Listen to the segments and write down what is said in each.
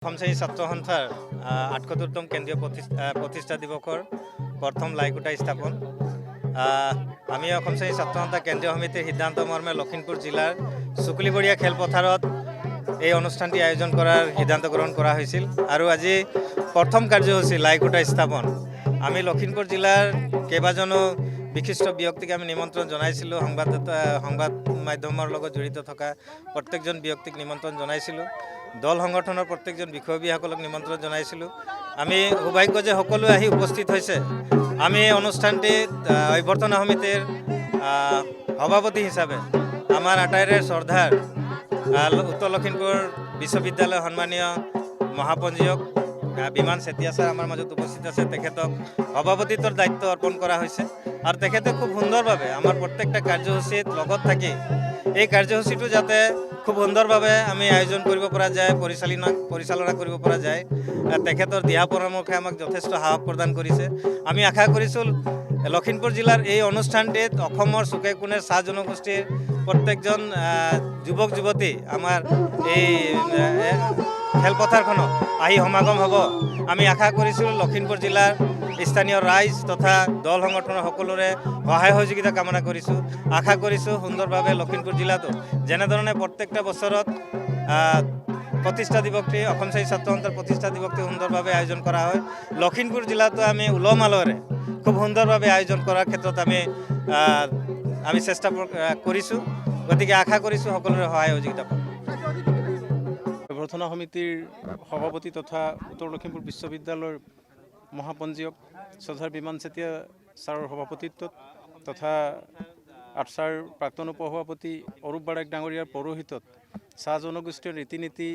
অসম শ্ৰেণী ছাত্ৰ সন্থাৰ ৭৮তম কেন্দ্ৰীয় প্ৰতিষ্ঠা দিৱসৰ প্ৰথম লাইকুটা স্থাপন। আমি অসম শ্ৰেণী ছাত্ৰ সন্থা কেন্দ্ৰীয় সমিতিৰ সিদ্ধান্ত মৰ্মে লখিমপুৰ জিলাৰ চুকুলিবৰীয়া খেলপথাৰত এই অনুষ্ঠানটি আয়োজন কৰাৰ সিদ্ধান্ত গ্ৰহণ কৰা হৈছিল আৰু আজি প্ৰথম কাৰ্যসূচী লাইকুটা স্থাপন। আমি লখিমপুৰ জিলাৰ কেইবাজনো বিশিষ্ট ব্যক্তিক আমি নিমন্ত্ৰণ জনাইছিলোঁ। সংবাদ মাধ্যমৰ লগত জড়িত থকা প্ৰত্যেকজন ব্যক্তিক নিমন্ত্ৰণ জনাইছিলোঁ। দল সংগঠনৰ প্ৰত্যেকজন বিষয়ববীয়াসকলক নিমন্ত্ৰণ জনাইছিলোঁ। আমি সৌভাগ্য যে সকলোৱে আহি উপস্থিত হৈছে। আমি এই অনুষ্ঠানটিত অভ্যৰ্থনা সমিতিৰ সভাপতি হিচাপে আমাৰ আটাইৰে শ্ৰদ্ধাৰ উত্তৰ লখিমপুৰ বিশ্ববিদ্যালয় সন্মানীয় মহাপঞ্জীয়ক বিমান চেতিয়া ছাৰ আমাৰ মাজত উপস্থিত আছে। তেখেতক সভাপতিত্বৰ দায়িত্ব অৰ্পণ কৰা হৈছে আৰু তেখেতে খুব সুন্দৰভাৱে আমাৰ প্ৰত্যেকটা কাৰ্যসূচীত লগত থাকি এই কাৰ্যসূচীটো যাতে খুব সুন্দৰভাৱে আমি আয়োজন কৰিব পৰা যায়, পৰিচালনা কৰিব পৰা যায়, তেখেতৰ দিহা পৰামৰ্শে আমাক যথেষ্ট সাহস প্ৰদান কৰিছে। আমি আশা কৰিছোঁ লখিমপুৰ জিলাৰ এই অনুষ্ঠানটিত অসমৰ চুকে কোণে চাহ জনগোষ্ঠীৰ প্ৰত্যেকজন যুৱক যুৱতী আমাৰ এই খেলপথাৰখনত আহি সমাগম হ'ব। আমি আশা কৰিছোঁ লখিমপুৰ জিলাৰ স্থানীয় ৰাইজ তথা দল সংগঠনৰ সকলোৰে সহায় সহযোগিতা কামনা কৰিছোঁ। আশা কৰিছোঁ সুন্দৰভাৱে লখিমপুৰ জিলাতো যেনেধৰণে প্ৰত্যেকটা বছৰত প্ৰতিষ্ঠা দিৱসটি অসম শ্ৰেণী ছাত্ৰ সন্থাৰ প্ৰতিষ্ঠা দিৱসটি সুন্দৰভাৱে আয়োজন কৰা হয়, লখিমপুৰ জিলাতো আমি উলহ মালহেৰে খুব সুন্দৰভাৱে আয়োজন কৰাৰ ক্ষেত্ৰত আমি চেষ্টা কৰিছোঁ। গতিকে আশা কৰিছোঁ সকলোৰে সহায় সহযোগিতা পাম। অভ্যৰ্থনা সমিতিৰ সভাপতি তথা উত্তৰ লখিমপুৰ বিশ্ববিদ্যালয়ৰ মহাপঞ্জীয়ক শ্ৰদ্ধাৰ বিমান চেতিয়া ছাৰৰ সভাপতিত্বত তথা আটছাৰ প্ৰাক্তন উপসভাপতি অৰূপ বাৰেক ডাঙৰীয়াৰ পৌৰোহিত্যত চাহ জনগোষ্ঠীৰ ৰীতি নীতি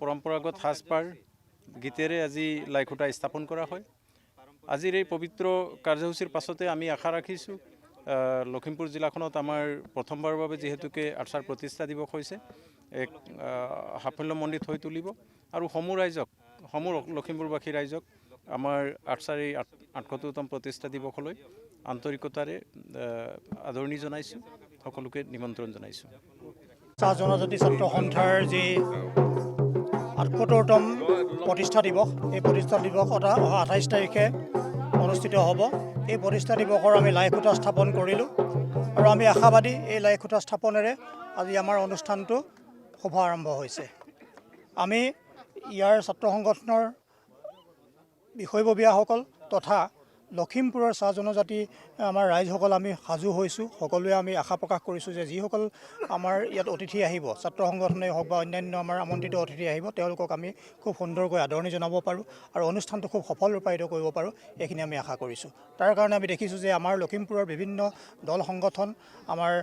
পৰম্পৰাগত সাজপাৰ গীতেৰে আজি লাইকুটা স্থাপন কৰা হয়। আজিৰ এই পবিত্ৰ কাৰ্যসূচীৰ পাছতে আমি আশা ৰাখিছোঁ লখিমপুৰ জিলাখনত আমাৰ প্ৰথমবাৰৰ বাবে যিহেতুকে আটছাৰ প্ৰতিষ্ঠা দিৱস হৈছে এক সাফল্যমণ্ডিত হৈ তুলিব আৰু সমূহ লখিমপুৰবাসী ৰাইজক আমাৰ আটছাৰ এই ৭৮তম প্ৰতিষ্ঠা দিৱসলৈ আন্তৰিকতাৰে আদৰণি জনাইছোঁ, সকলোকে নিমন্ত্ৰণ জনাইছোঁ। চাহ জনজাতি ছাত্ৰ সন্থাৰ যি ৭৮তম প্ৰতিষ্ঠা দিৱস, এই প্ৰতিষ্ঠা দিৱস অহা ২৮ তাৰিখে অনুষ্ঠিত হ'ব। এই প্ৰতিষ্ঠা দিৱসৰ আমি লাইকুটা স্থাপন কৰিলোঁ আৰু আমি আশাবাদী এই লাইকুটা স্থাপনেৰে আজি আমাৰ অনুষ্ঠানটো শুভ আৰম্ভ হৈছে। আমি ইয়াৰ ছাত্ৰ সংগঠনৰ বিষয়ববীয়াসকল তথা লখিমপুৰৰ চাহ জনজাতি আমাৰ ৰাইজসকল আমি সাজু হৈছোঁ। সকলোৱে আমি আশা প্ৰকাশ কৰিছোঁ যে যিসকল আমাৰ ইয়াত অতিথি আহিব, ছাত্ৰ সংগঠনেই হওক বা অন্যান্য আমাৰ আমন্ত্ৰিত অতিথি আহিব, তেওঁলোকক আমি খুব সুন্দৰকৈ আদৰণি জনাব পাৰোঁ আৰু অনুষ্ঠানটো খুব সফল ৰূপায়িত কৰিব পাৰোঁ, এইখিনি আমি আশা কৰিছোঁ। তাৰ কাৰণে আমি দেখিছোঁ যে আমাৰ লখিমপুৰৰ বিভিন্ন দল সংগঠন, আমাৰ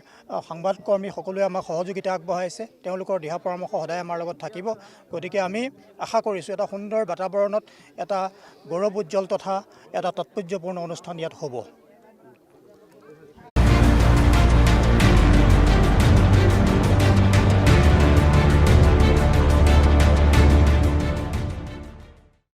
সংবাদকৰ্মী সকলোৱে আমাক সহযোগিতা আগবঢ়াইছে। তেওঁলোকৰ দিহা পৰামৰ্শ সদায় আমাৰ লগত থাকিব। গতিকে আমি আশা কৰিছোঁ এটা সুন্দৰ বাতাবৰণত এটা গৌৰৱোজ্জ্বল তথা এটা তাৎপৰ্যপূৰ্ণ অনুষ্ঠান ইয়াত হ'ব।